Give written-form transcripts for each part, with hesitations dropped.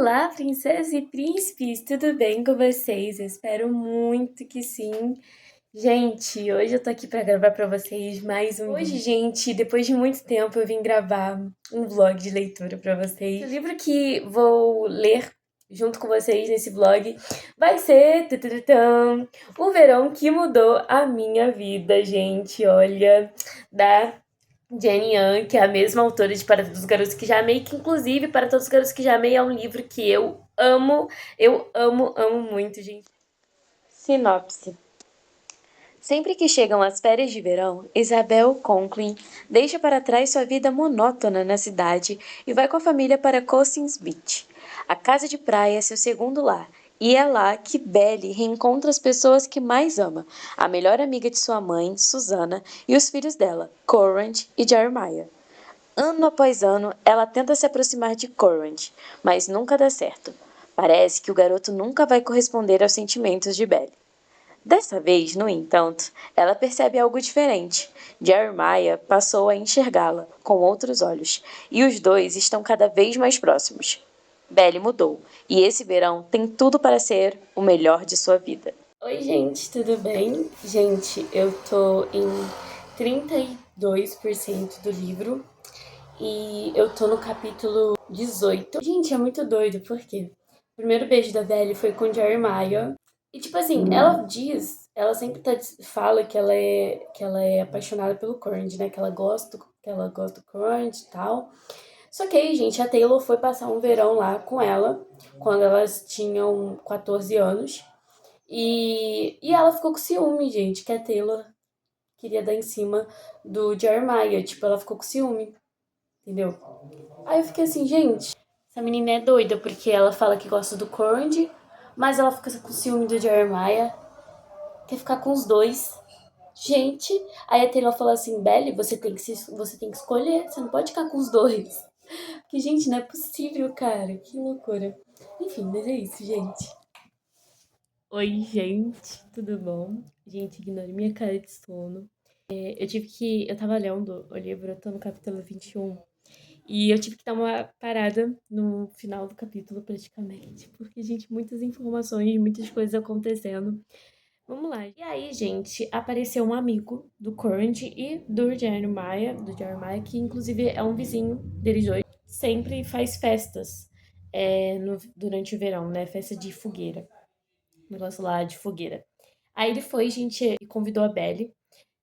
Olá, princesas e príncipes, tudo bem com vocês? Eu espero muito que sim. Gente, hoje eu tô aqui pra gravar pra vocês mais um Hoje, gente, depois de muito tempo eu vim gravar um vlog de leitura pra vocês. O livro que vou ler junto com vocês nesse vlog vai ser O Verão que Mudou a Minha Vida, gente. Olha, da Jenny Yang, que é a mesma autora de Para Todos os Garotos que Já Amei, que inclusive Para Todos os Garotos que Já Amei é um livro que eu amo muito, gente. Sinopse. Sempre que chegam as férias de verão, Isabel Conklin deixa para trás sua vida monótona na cidade e vai com a família para Cossins Beach. A casa de praia é seu segundo lar, e é lá que Belly reencontra as pessoas que mais ama, a melhor amiga de sua mãe, Susana, e os filhos dela, Corrand e Jeremiah. Ano após ano, ela tenta se aproximar de Corrand, mas nunca dá certo. Parece que o garoto nunca vai corresponder aos sentimentos de Belly. Dessa vez, no entanto, ela percebe algo diferente. Jeremiah passou a enxergá-la com outros olhos, e os dois estão cada vez mais próximos. Belly mudou, e esse verão tem tudo para ser o melhor de sua vida. Oi, gente, tudo bem? Gente, eu tô em 32% do livro e eu tô no capítulo 18. Gente, é muito doido, por quê? O primeiro beijo da Belly foi com Jeremiah. E tipo assim, ela sempre fala que ela é apaixonada pelo Corrand, né? Que ela gosta do Corrand e tal. Só que aí, gente, a Taylor foi passar um verão lá com ela, quando elas tinham 14 anos. E ela ficou com ciúme, gente, que a Taylor queria dar em cima do Jeremiah. Tipo, ela ficou com ciúme, entendeu? Aí eu fiquei assim, gente, essa menina é doida, porque ela fala que gosta do Corrand, mas ela fica com ciúme do Jeremiah, quer ficar com os dois. Gente, aí a Taylor falou assim, Belly, você tem que escolher, você não pode ficar com os dois. Porque, gente, não é possível, cara, que loucura. Enfim, mas é isso, gente. Oi, gente, tudo bom? Gente, ignore minha cara de sono. Eu tava lendo o livro, eu tô no capítulo 21. E eu tive que dar uma parada no final do capítulo, praticamente. Porque, gente, muitas informações, muitas coisas acontecendo. Vamos lá. E aí, gente, apareceu um amigo do Current e do Jeremiah, que inclusive é um vizinho deles dois. Sempre faz festas durante o verão, né? Festa de fogueira. Negócio lá de fogueira. Aí ele foi, gente, e convidou a Belly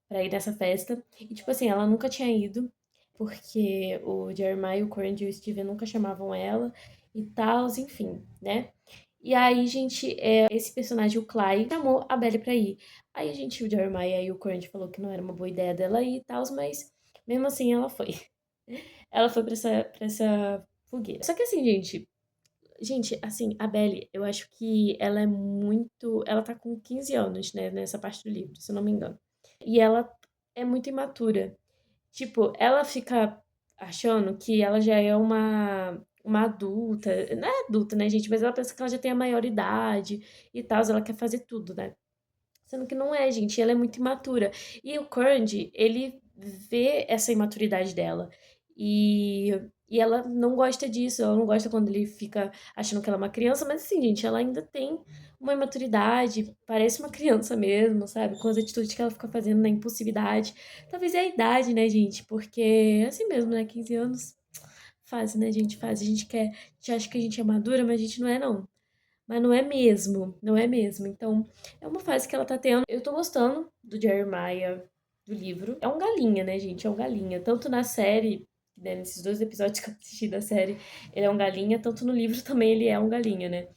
pra ir nessa festa. E, tipo assim, ela nunca tinha ido, porque o Jeremiah, o Corrand e o Steven nunca chamavam ela e tal, enfim, né? E aí, gente, esse personagem, o Clay, chamou a Belly pra ir. Aí, o Jeremiah e o Corrand falou que não era uma boa ideia dela ir e tal, mas mesmo assim ela foi. Ela foi pra essa fogueira. Só que assim, gente, assim, a Belly, eu acho que ela é muito. Ela tá com 15 anos, né, nessa parte do livro, se eu não me engano. E ela é muito imatura. Tipo, ela fica achando que ela já é uma adulta. Não é adulta, né, gente? Mas ela pensa que ela já tem a maioridade e tal. Ela quer fazer tudo, né? Sendo que não é, gente. Ela é muito imatura. E o Curd, ele vê essa imaturidade dela. E, e ela não gosta disso. Ela não gosta quando ele fica achando que ela é uma criança. Mas assim, gente, ela ainda tem uma imaturidade. Parece uma criança mesmo, sabe? Com as atitudes que ela fica fazendo na impulsividade. Talvez é a idade, né, gente? Porque é assim mesmo, né? 15 anos. Fase, né, gente? Fase. A gente acha que a gente é madura, mas a gente não é, não. Mas não é mesmo, não é mesmo. Então, é uma fase que ela tá tendo. Eu tô gostando do Jeremiah do livro. É um galinha, né, gente? É um galinha. Tanto na série, né, nesses 2 episódios que eu assisti da série, ele é um galinha, tanto no livro também ele é um galinha, né?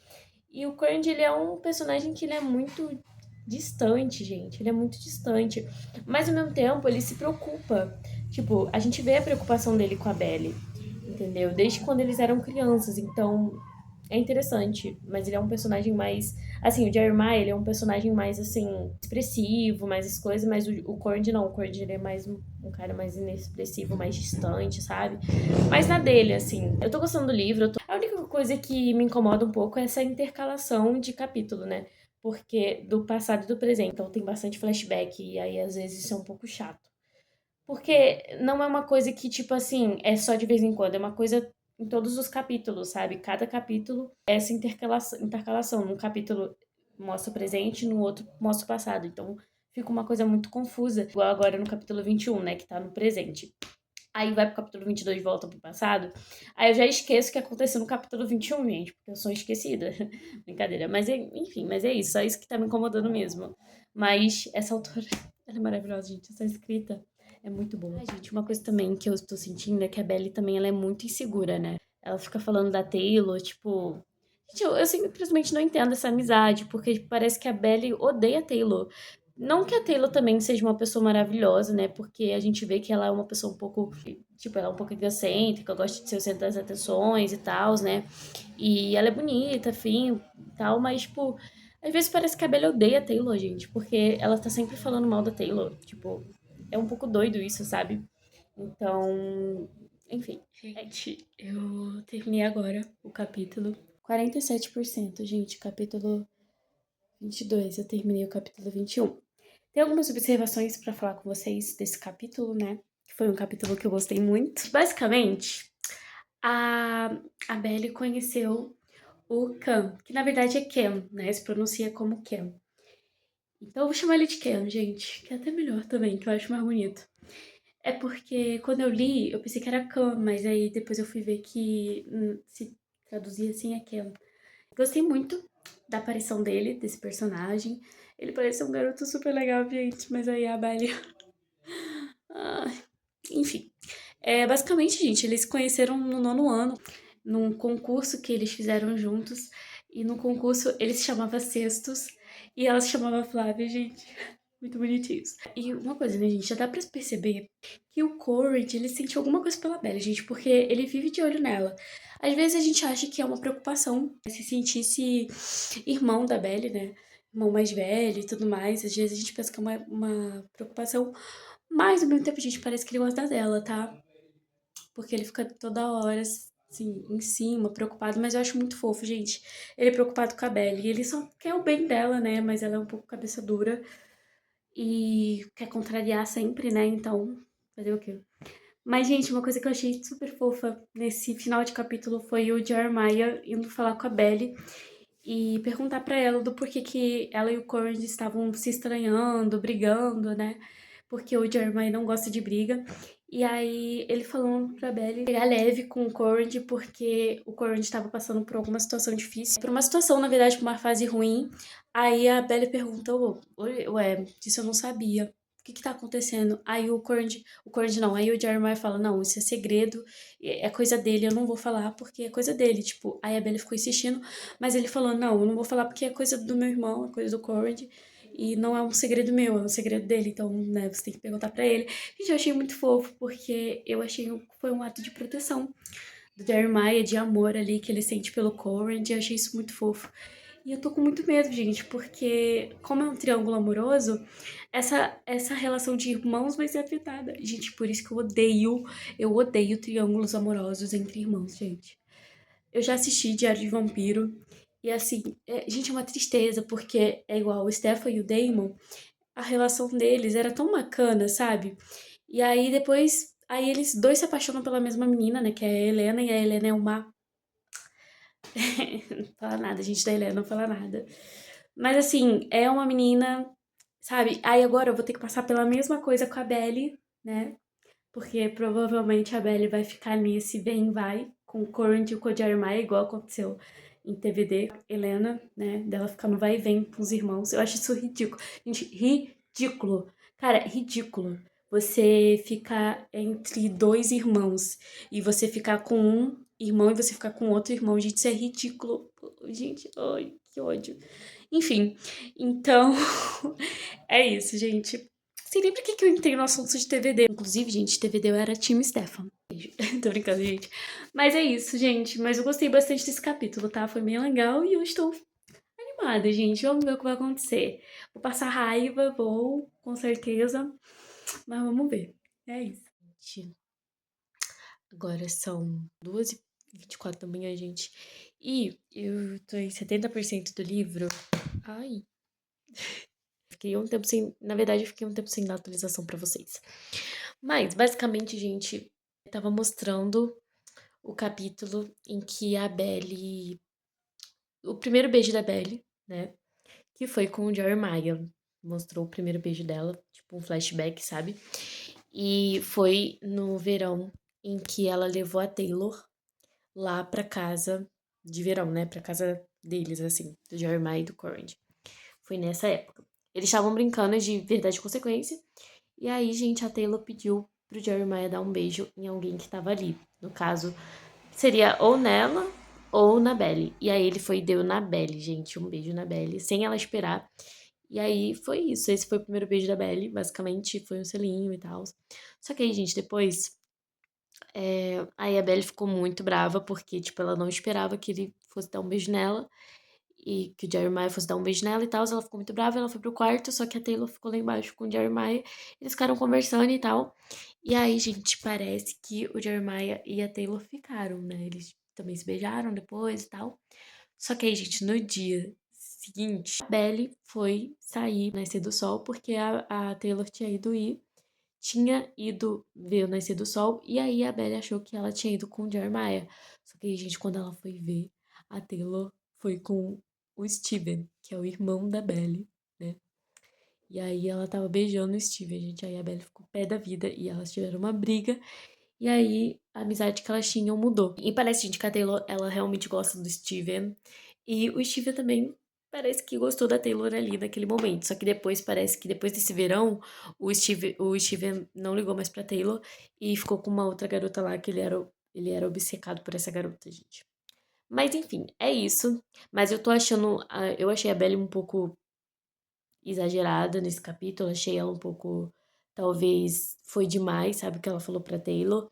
E o Corrand, ele é um personagem que ele é muito distante, gente. Ele é muito distante. Mas ao mesmo tempo, ele se preocupa. Tipo, a gente vê a preocupação dele com a Belly, entendeu? Desde quando eles eram crianças. Então, é interessante, mas ele é um personagem mais. Assim, o Jeremiah, ele é um personagem mais, assim, expressivo, mais as coisas, mas o Cord não. O Cord, ele é mais um cara mais inexpressivo, mais distante, sabe? Mas na dele, assim. Eu tô gostando do livro. A única coisa que me incomoda um pouco é essa intercalação de capítulo, né? Porque do passado e do presente. Então tem bastante flashback, e aí às vezes isso é um pouco chato. Porque não é uma coisa que, tipo assim, é só de vez em quando. É uma coisa em todos os capítulos, sabe? Cada capítulo é essa intercalação. Num capítulo mostra o presente, no outro mostra o passado. Então fica uma coisa muito confusa. Igual agora no capítulo 21, né? Que tá no presente. Aí vai pro capítulo 22 e volta pro passado. Aí eu já esqueço o que aconteceu no capítulo 21, gente, porque eu sou esquecida. Brincadeira. Mas enfim, mas é isso. Só isso que tá me incomodando mesmo. Mas essa autora, ela é maravilhosa, gente. Essa escrita é muito boa. Ai, gente, uma coisa também que eu estou sentindo é que a Belly também ela é muito insegura, né? Ela fica falando da Taylor, tipo. Gente, eu simplesmente não entendo essa amizade, porque tipo, parece que a Belly odeia a Taylor. Não que a Taylor também seja uma pessoa maravilhosa, né? Porque a gente vê que ela é uma pessoa um pouco, tipo, ela é um pouco egocêntrica, gosta de ser o centro das atenções e tal, né? E ela é bonita, enfim, tal, mas, tipo, às vezes parece que a Bella odeia a Taylor, gente, porque ela tá sempre falando mal da Taylor. Tipo, é um pouco doido isso, sabe? Então, enfim. Gente, eu terminei agora o capítulo 47%, gente, capítulo 22, eu terminei o capítulo 21. Tem algumas observações para falar com vocês desse capítulo, né? Que foi um capítulo que eu gostei muito. Basicamente, a Belly conheceu o Cam, que na verdade é Ken, né? Se pronuncia como Ken. Então eu vou chamar ele de Ken, gente, que é até melhor também, que eu acho mais bonito. É porque quando eu li, eu pensei que era Cam, mas aí depois eu fui ver que se traduzia assim é Ken. Gostei muito da aparição dele, desse personagem. Ele parece um garoto super legal, gente, mas aí a Belly. Ah, enfim. Basicamente, gente, eles se conheceram no 9º ano, num concurso que eles fizeram juntos. E no concurso ele se chamava Sextos e ela se chamava Flávia, gente. Muito bonitinhos. E uma coisa, né, gente? Já dá pra perceber que o Courage, ele sente alguma coisa pela Bella, gente, porque ele vive de olho nela. Às vezes a gente acha que é uma preocupação se sentisse irmão da Belle, né? Irmão mais velho e tudo mais. Às vezes a gente pensa que é uma preocupação, mas ao mesmo tempo, gente, parece que ele gosta dela, tá? Porque ele fica toda hora, assim, em cima, preocupado, mas eu acho muito fofo, gente. Ele é preocupado com a Belle. E ele só quer o bem dela, né? Mas ela é um pouco cabeça dura e quer contrariar sempre, né? Então, fazer o quê? Mas, gente, uma coisa que eu achei super fofa nesse final de capítulo foi o Jeremiah indo falar com a Belle e perguntar pra ela do porquê que ela e o Corran estavam se estranhando, brigando, né? Porque o Jeremiah não gosta de briga. E aí ele falou pra Belly pegar leve com o Corran porque o Corran estava passando por alguma situação difícil. Por uma situação, na verdade, por uma fase ruim. Aí a Belly perguntou, ué, isso eu não sabia. O que tá acontecendo? Aí o Corran não, aí o Jeremiah fala, não, isso é segredo, é coisa dele, eu não vou falar porque é coisa dele, tipo, aí a Belly ficou insistindo, mas ele falou, não, eu não vou falar porque é coisa do meu irmão, é coisa do Corrid, e não é um segredo meu, é um segredo dele, então, né, você tem que perguntar pra ele. Gente, eu achei muito fofo, porque eu achei que foi um ato de proteção do Jeremiah, de amor ali, que ele sente pelo Corrid, eu achei isso muito fofo. E eu tô com muito medo, gente, porque como é um triângulo amoroso, essa relação de irmãos vai ser afetada. Gente, por isso que eu odeio triângulos amorosos entre irmãos, gente. Eu já assisti Diário de Vampiro. E assim, gente, é uma tristeza, porque é igual o Stefan e o Damon, a relação deles era tão bacana, sabe? E aí depois, aí eles dois se apaixonam pela mesma menina, né? Que é a Helena, e a Helena é uma. Não fala nada, gente da Helena não fala nada. Mas assim, é uma menina, sabe? Aí agora eu vou ter que passar pela mesma coisa com a Belly, né? Porque provavelmente a Belly vai ficar nesse vem e vai com o Corrent e o Jeremiah, igual aconteceu em TVD. Helena, né? Dela ficar no vai e vem com os irmãos. Eu acho isso ridículo. Gente, ridículo. Cara, ridículo. Você ficar entre dois irmãos e você ficar com um irmão e você ficar com outro irmão. Gente, isso é ridículo. Gente, ai, que ódio. Enfim, então é isso, gente. Sei nem por que eu entrei no assunto de TVD. Inclusive, gente, TVD eu era time Stefan. Tô brincando, gente. Mas é isso, gente. Mas eu gostei bastante desse capítulo, tá? Foi bem legal e eu estou animada, gente. Vamos ver o que vai acontecer. Vou passar raiva, vou, com certeza. Mas vamos ver. É isso. Gente, agora são 2h24 da manhã, gente. E eu tô em 70% do livro. Ai. Fiquei um tempo sem. Na verdade, eu fiquei um tempo sem dar atualização pra vocês. Mas, basicamente, gente, tava mostrando o capítulo em que a Belly... O primeiro beijo da Belly, né? Que foi com o Jeremiah. Mostrou o primeiro beijo dela, tipo um flashback, sabe? E foi no verão em que ela levou a Taylor lá pra casa de verão, né? Pra casa deles, assim, do Jeremiah e do Corinne. Foi nessa época. Eles estavam brincando de verdade e consequência. E aí, gente, a Taylor pediu pro Jeremiah dar um beijo em alguém que tava ali. No caso, seria ou nela ou na Belly. E aí ele foi e deu na Belly, gente. Um beijo na Belly, sem ela esperar. E aí foi isso. Esse foi o primeiro beijo da Belly. Basicamente, foi um selinho e tal. Só que aí, gente, depois. Aí a Belly ficou muito brava, porque, tipo, ela não esperava que ele fosse dar um beijo nela. E que o Jeremiah fosse dar um beijo nela e tal. Ela ficou muito brava, ela foi pro quarto, só que a Taylor ficou lá embaixo com o Jeremiah. Eles ficaram conversando e tal. E aí, gente, parece que o Jeremiah e a Taylor ficaram, né? Eles também se beijaram depois e tal. Só que aí, gente, no dia seguinte, a Belly foi sair, nascer do sol, porque a Taylor tinha ido ver o nascer do sol, e aí a Belly achou que ela tinha ido com o Jeremiah. Só que aí, gente, quando ela foi ver, a Taylor foi com o Steven, que é o irmão da Belly, né? E aí ela tava beijando o Steven, gente. Aí a Belly ficou pé da vida e elas tiveram uma briga. E aí a amizade que elas tinham mudou. E parece, gente, que a Taylor, ela realmente gosta do Steven. E o Steven também parece que gostou da Taylor ali naquele momento. Só que depois, parece que depois desse verão, o Steven não ligou mais pra Taylor e ficou com uma outra garota lá que ele era obcecado por essa garota, gente. Mas enfim, é isso. Mas eu tô achando. Eu achei a Belly um pouco exagerada nesse capítulo. Achei ela um pouco. Talvez foi demais, sabe? O que ela falou pra Taylor.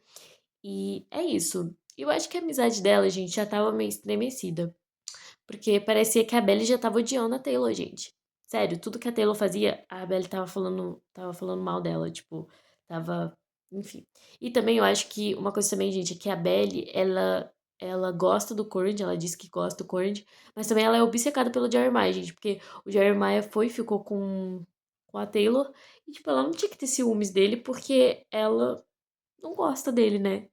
E é isso. Eu acho que a amizade dela, gente, já tava meio estremecida. Porque parecia que a Belly já tava odiando a Taylor, gente. Sério, tudo que a Taylor fazia, a Belly tava falando mal dela, tipo, tava, enfim. E também eu acho que uma coisa também, gente, é que a Belly, ela gosta do Corinne, ela disse que gosta do Corinne, mas também ela é obcecada pelo Jeremiah, gente, porque o Jeremiah ficou com a Taylor, e tipo, ela não tinha que ter ciúmes dele, porque ela não gosta dele, né?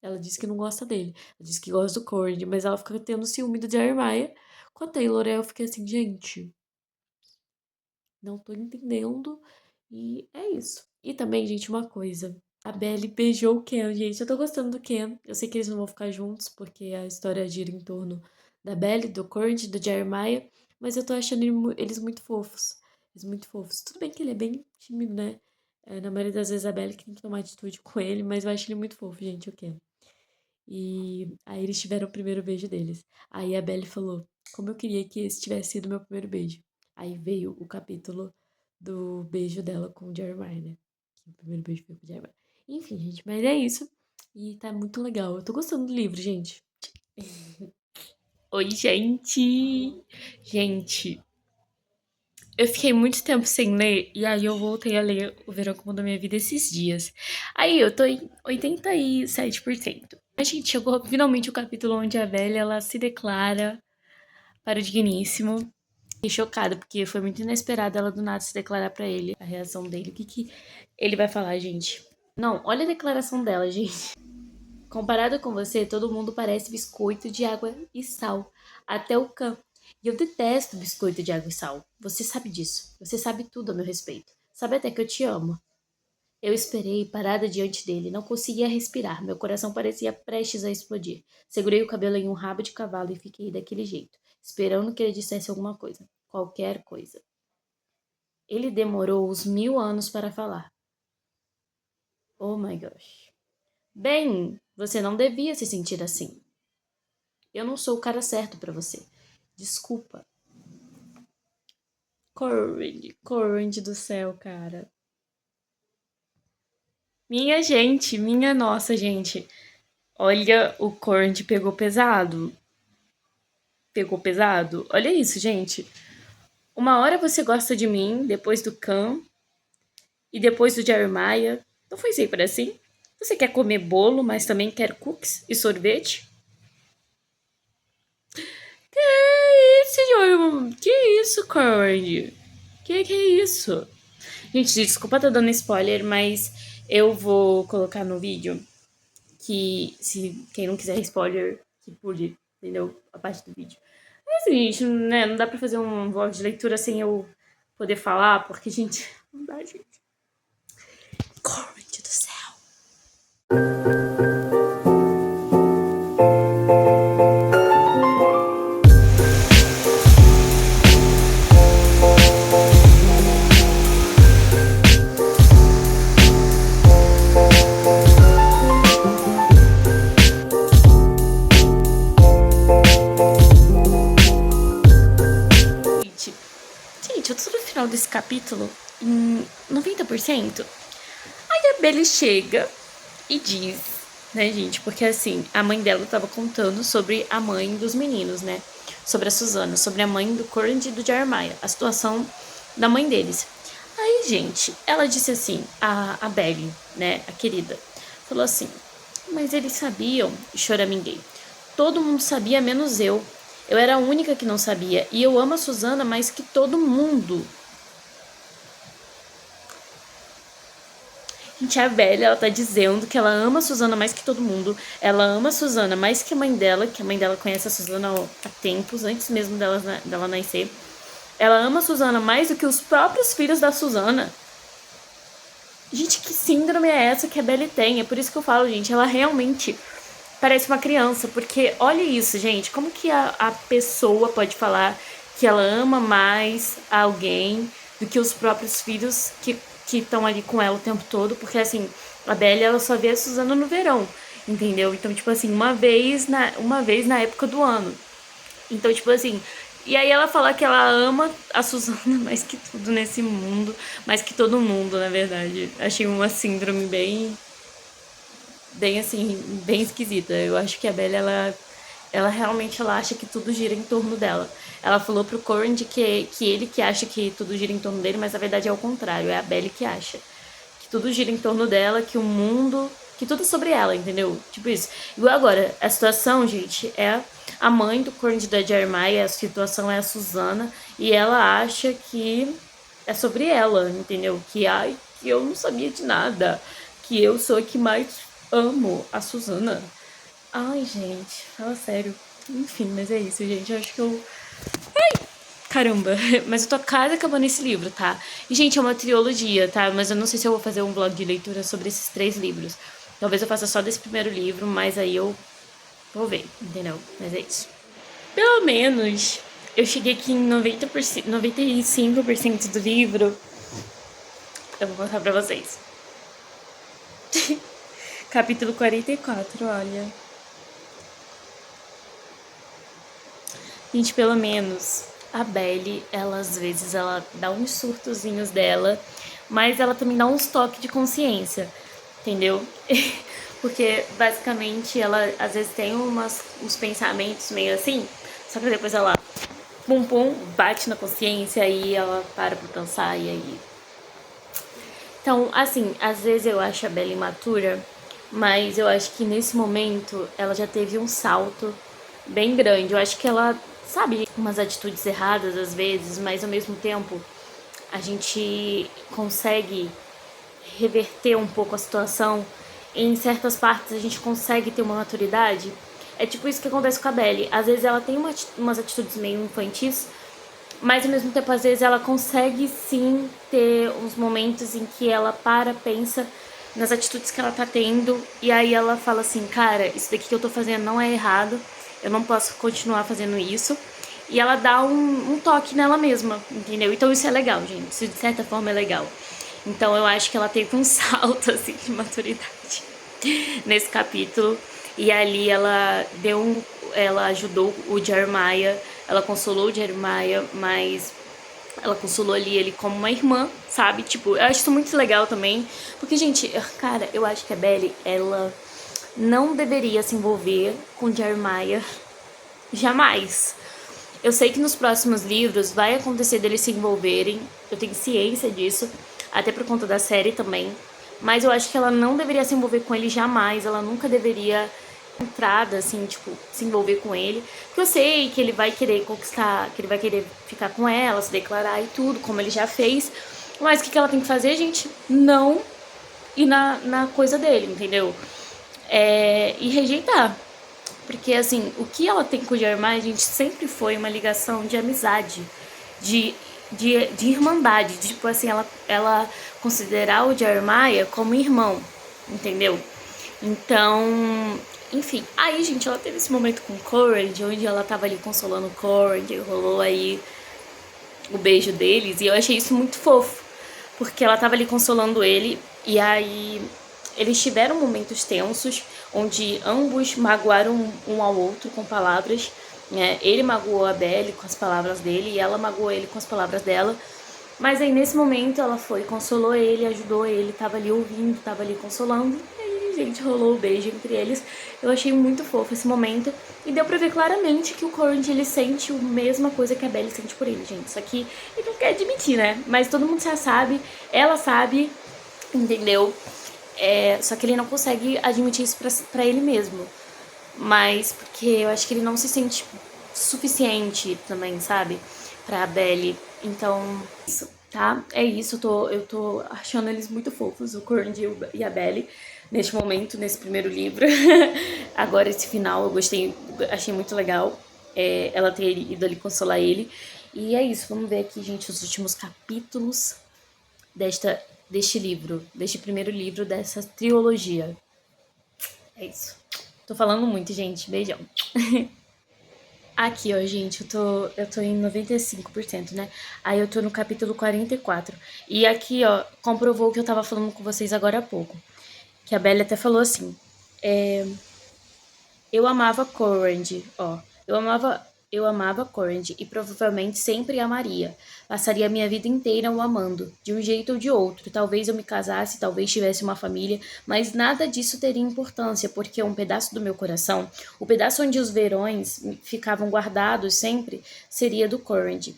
Ela disse que não gosta dele. Ela disse que gosta do Corinne, mas ela fica tendo ciúme do Jeremiah com a Taylor. Aí eu fiquei assim, gente, não tô entendendo. E é isso. E também, gente, uma coisa. A Belly beijou o Ken, gente. Eu tô gostando do Ken. Eu sei que eles não vão ficar juntos, porque a história gira em torno da Belly, do Corinne, do Jeremiah. Mas eu tô achando eles muito fofos. Eles muito fofos. Tudo bem que ele é bem tímido, né? Na maioria das vezes a Belly que tem que tomar atitude com ele, mas eu acho ele muito fofo, gente, o Ken. E aí eles tiveram o primeiro beijo deles. Aí a Belly falou: como eu queria que esse tivesse sido meu primeiro beijo. Aí veio o capítulo do beijo dela com o Jeremiah, né? Que o primeiro beijo foi com o Jeremiah. Enfim, gente, mas é isso. E tá muito legal. Eu tô gostando do livro, gente. Oi, gente! Gente, eu fiquei muito tempo sem ler e aí eu voltei a ler O Verão que Mudou Minha Vida esses dias. Aí eu tô em 87%. A gente chegou finalmente o capítulo onde a velha ela se declara para o digníssimo. Fiquei chocada porque foi muito inesperado ela do nada se declarar pra ele, a reação dele. O que que ele vai falar, gente? Não, olha a declaração dela, gente. Comparado com você, todo mundo parece biscoito de água e sal. Até o Khan. E eu detesto biscoito de água e sal. Você sabe disso. Você sabe tudo a meu respeito. Sabe até que eu te amo. Eu esperei, parada diante dele. Não conseguia respirar. Meu coração parecia prestes a explodir. Segurei o cabelo em um rabo de cavalo e fiquei daquele jeito, esperando que ele dissesse alguma coisa. Qualquer coisa. Ele demorou os 1000 anos para falar. Oh my gosh. Bem, você não devia se sentir assim. Eu não sou o cara certo pra você. Desculpa. Corinne do céu, cara. Minha gente, minha nossa, gente. Olha, o Corinne pegou pesado. Pegou pesado? Olha isso, gente. Uma hora você gosta de mim, depois do Khan e depois do Jeremiah. Não foi sempre assim? Você quer comer bolo, mas também quer cookies e sorvete? Que isso, senhor? Que isso, Corinne? Que é isso? Gente, desculpa estar dando spoiler, mas eu vou colocar no vídeo que, se quem não quiser spoiler, que pule, entendeu? A parte do vídeo. É assim, gente, né? Não dá pra fazer um vlog de leitura sem eu poder falar, porque, gente, não dá, gente. Corrente do céu. Gente, eu tô no final desse capítulo em 90%. Aí a Belly chega e diz, né, gente? Porque assim, a mãe dela tava contando sobre a mãe dos meninos, né? Sobre a Susana, sobre a mãe do Courage e do Jeremiah, a situação da mãe deles. Aí, gente, ela disse assim, a Belly, né, a querida, falou assim, mas eles sabiam, choraminguei. Todo mundo sabia, menos eu. Eu era a única que não sabia. E eu amo a Susana mais que todo mundo. Gente, a velha, ela tá dizendo que ela ama a Susana mais que todo mundo. Ela ama a Susana mais que a mãe dela, que a mãe dela conhece a Susana há tempos, antes mesmo dela nascer. Ela ama a Susana mais do que os próprios filhos da Susana. Gente, que síndrome é essa que a Belly tem? É por isso que eu falo, gente, ela realmente parece uma criança, porque olha isso, gente, como que a pessoa pode falar que ela ama mais alguém do que os próprios filhos que estão ali com ela o tempo todo, porque assim, a Belly, ela só vê a Susana no verão, entendeu? Então, tipo assim, uma vez na época do ano. Então, tipo assim, e aí ela fala que ela ama a Susana mais que tudo nesse mundo, mais que todo mundo, na verdade. Achei uma síndrome bem assim, bem esquisita. Eu acho que a Bella, ela realmente ela acha que tudo gira em torno dela. Ela falou pro Corin que ele que acha que tudo gira em torno dele, mas na verdade é o contrário, é a Bella que acha que tudo gira em torno dela, que o mundo, que tudo é sobre ela, entendeu? Tipo isso. Igual agora, a situação, gente, é a mãe do Corin da Jeremiah, a situação é a Susana, e ela acha que é sobre ela, entendeu? Que eu não sabia de nada, que eu sou a que mais amo a Susana. Ai, gente, fala sério. Enfim, mas é isso, gente. Eu acho que eu. Caramba, mas eu tô quase acabando esse livro, tá? E, gente, é uma trilogia, tá? Mas eu não sei se eu vou fazer um blog de leitura sobre esses 3 livros. Talvez eu faça só desse primeiro livro, mas aí eu vou ver, entendeu? Mas é isso. Pelo menos eu cheguei aqui em 90%, 95% do livro. Eu vou mostrar pra vocês. Capítulo 44, olha. Gente, pelo menos a Belly, ela às vezes ela dá uns surtozinhos dela, mas ela também dá uns toques de consciência, entendeu? Porque basicamente ela às vezes tem uns pensamentos meio assim, só que depois ela pum pum, bate na consciência e ela para pra pensar e aí. Então, assim, às vezes eu acho a Bella imatura, mas eu acho que nesse momento ela já teve um salto bem grande. Eu acho que ela, sabe, umas atitudes erradas às vezes, mas ao mesmo tempo a gente consegue reverter um pouco a situação. Em certas partes a gente consegue ter uma maturidade. É tipo isso que acontece com a Belly. Às vezes ela tem umas atitudes meio infantis, mas ao mesmo tempo às vezes ela consegue sim ter uns momentos em que ela pensa nas atitudes que ela tá tendo, e aí ela fala assim, cara, isso daqui que eu tô fazendo não é errado, eu não posso continuar fazendo isso. E ela dá um toque nela mesma, entendeu? Então isso é legal, gente. Isso de certa forma é legal. Então eu acho que ela teve um salto, assim, de maturidade nesse capítulo. E ali ela ajudou o Jeremiah, ela consolou o Jeremiah, mas ela consolou ali ele como uma irmã, sabe? Tipo, eu acho isso muito legal também. Porque, gente, cara, eu acho que a Belly, ela não deveria se envolver com Jeremiah jamais. Eu sei que nos próximos livros vai acontecer deles se envolverem, eu tenho ciência disso, até por conta da série também. Mas eu acho que ela não deveria se envolver com ele jamais, ela nunca deveria entrada, assim, tipo, se envolver com ele. Porque eu sei que ele vai querer conquistar, que ele vai querer ficar com ela, se declarar e tudo, como ele já fez. Mas o que ela tem que fazer, gente? Não ir na coisa dele, entendeu? e rejeitar. Porque, assim, o que ela tem com o Jeremiah, gente, sempre foi uma ligação de amizade, de, de irmandade. De, tipo assim, ela considerar o Jeremiah como irmão, entendeu? Então, enfim. Aí, gente, ela teve esse momento com o Courage, onde ela tava ali consolando o Courage, rolou aí o beijo deles, e eu achei isso muito fofo, porque ela tava ali consolando ele, e aí eles tiveram momentos tensos, onde ambos magoaram um ao outro com palavras, né? Ele magoou a Belle com as palavras dele, e ela magoou ele com as palavras dela, mas aí nesse momento ela foi, consolou ele, ajudou ele, tava ali ouvindo, tava ali consolando, e aí, gente, rolou o beijo entre eles. Eu achei muito fofo esse momento, e deu pra ver claramente que o Corrine, ele sente a mesma coisa que a Belle sente por ele, gente. Só que ele não quer admitir, né? Mas todo mundo já sabe, ela sabe, entendeu? Só que ele não consegue admitir isso pra ele mesmo. Mas porque eu acho que ele não se sente suficiente também, sabe? Pra Belle. Então, isso, tá? É isso, eu tô achando eles muito fofos, o Corrine e a Belle, neste momento, nesse primeiro livro. Agora, esse final, eu gostei, achei muito legal. Ela ter ido ali consolar ele. E é isso, vamos ver aqui, gente, os últimos capítulos deste livro, deste primeiro livro dessa trilogia. É isso. Tô falando muito, gente. Beijão. Aqui, ó, gente, eu tô em 95%, né? Aí eu tô no capítulo 44. E aqui, ó, comprovou o que eu tava falando com vocês agora há pouco. Que a Belle até falou assim: eu amava Corrand, ó. Eu amava Corrand e provavelmente sempre amaria. Passaria a minha vida inteira o amando, de um jeito ou de outro. Talvez eu me casasse, talvez tivesse uma família, mas nada disso teria importância, porque um pedaço do meu coração, o pedaço onde os verões ficavam guardados sempre, seria do Corrand.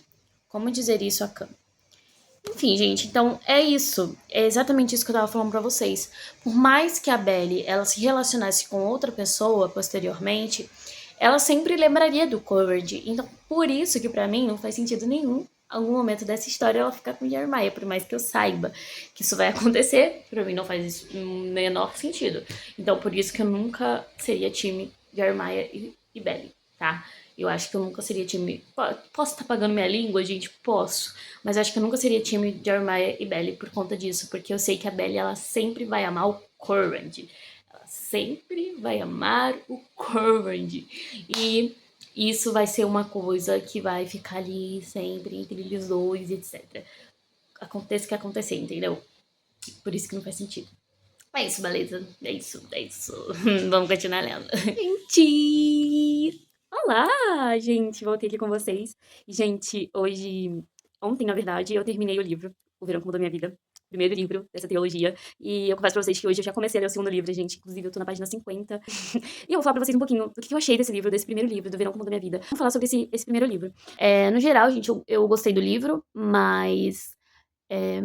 Como dizer isso a Cam? Enfim, gente, então é isso. É exatamente isso que eu tava falando pra vocês. Por mais que a Belle ela se relacionasse com outra pessoa posteriormente, ela sempre lembraria do Covered. Então, por isso que pra mim não faz sentido nenhum algum momento dessa história ela ficar com Jeremiah, por mais que eu saiba que isso vai acontecer, pra mim não faz o menor sentido. Então, por isso que eu nunca seria time Jeremiah e Belle, tá? Eu acho que eu nunca seria time. Posso estar pagando minha língua, gente? Posso. Mas acho que eu nunca seria time Jeremiah e Belly por conta disso. Porque eu sei que a Belly, ela sempre vai amar o Corrand. Ela sempre vai amar o Corrand. E isso vai ser uma coisa que vai ficar ali sempre entre eles dois, etc. Aconteça o que acontecer, entendeu? Por isso que não faz sentido. É isso, beleza? É isso, é isso. Vamos continuar lendo. Gente! Olá, gente! Voltei aqui com vocês. Gente, ontem, na verdade, eu terminei o livro, O Verão que Mudou Minha Vida. Primeiro livro dessa trilogia. E eu confesso pra vocês que hoje eu já comecei a ler o segundo livro, gente. Inclusive, eu tô na página 50. E eu vou falar pra vocês um pouquinho do que eu achei desse livro, desse primeiro livro, do Verão que Mudou Minha Vida. Vamos falar sobre esse primeiro livro. No geral, gente, eu gostei do livro, mas é,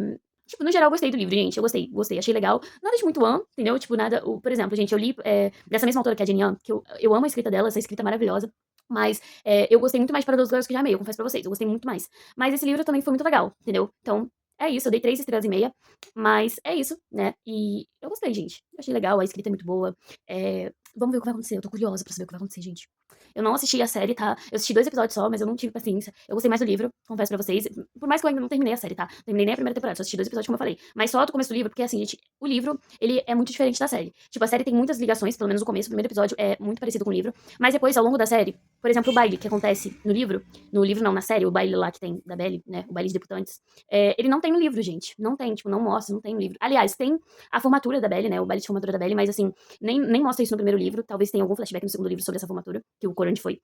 tipo, no geral, eu gostei do livro, gente. Eu gostei, achei legal. Nada de muito entendeu? Tipo, nada. Por exemplo, gente, eu li dessa mesma autora que é a Jenny Han, que eu amo a escrita dela, essa escrita maravilhosa. Mas eu gostei muito mais para Dos Girls que já amei, eu confesso pra vocês. Eu gostei muito mais. Mas esse livro também foi muito legal, entendeu? Então, é isso. Eu dei 3,5 estrelas. Mas é isso, né? E eu gostei, gente. Eu achei legal, a escrita é muito boa. Vamos ver o que vai acontecer. Eu tô curiosa pra saber o que vai acontecer, gente. Eu não assisti a série, tá? Eu assisti 2 episódios só, mas eu não tive paciência. Eu gostei mais do livro, confesso pra vocês. Por mais que eu ainda não terminei a série, tá? Não terminei nem a primeira temporada, só assisti 2 episódios, como eu falei. Mas só do começo do livro, porque assim, gente, o livro, ele é muito diferente da série. Tipo, a série tem muitas ligações, pelo menos no começo, o primeiro episódio é muito parecido com o livro. Mas depois, ao longo da série, por exemplo, o baile que acontece no livro não, na série, o baile lá que tem da Belle, né? O baile de debutantes. Ele não tem no livro, gente. Não tem, tipo, não mostra, não tem no livro. Aliás, tem a formatura da Belle, né? O baile de formatura da Belle, mas assim, nem mostra isso no primeiro livro. Talvez tenha algum flashback no segundo livro sobre essa formatura, que o Corrand foi.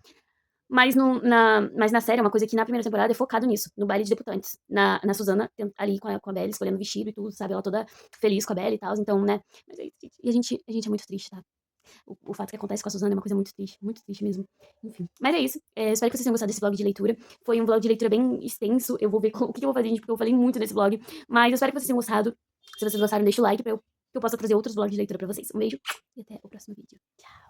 Mas na série é uma coisa que na primeira temporada é focado nisso, no baile de debutantes. Na Susana, ali com a Belle, escolhendo o vestido e tudo, sabe? Ela toda feliz com a Belle e tal, então, né? E a gente é muito triste, tá? O fato que acontece com a Susana é uma coisa muito triste mesmo. Enfim. Mas é isso. Espero que vocês tenham gostado desse vlog de leitura. Foi um vlog de leitura bem extenso. Eu vou ver o que eu vou fazer, gente, porque eu falei muito nesse vlog. Mas eu espero que vocês tenham gostado. Se vocês gostaram, deixa o like pra que eu possa trazer outros vlogs de leitura pra vocês. Um beijo e até o próximo vídeo. Tchau!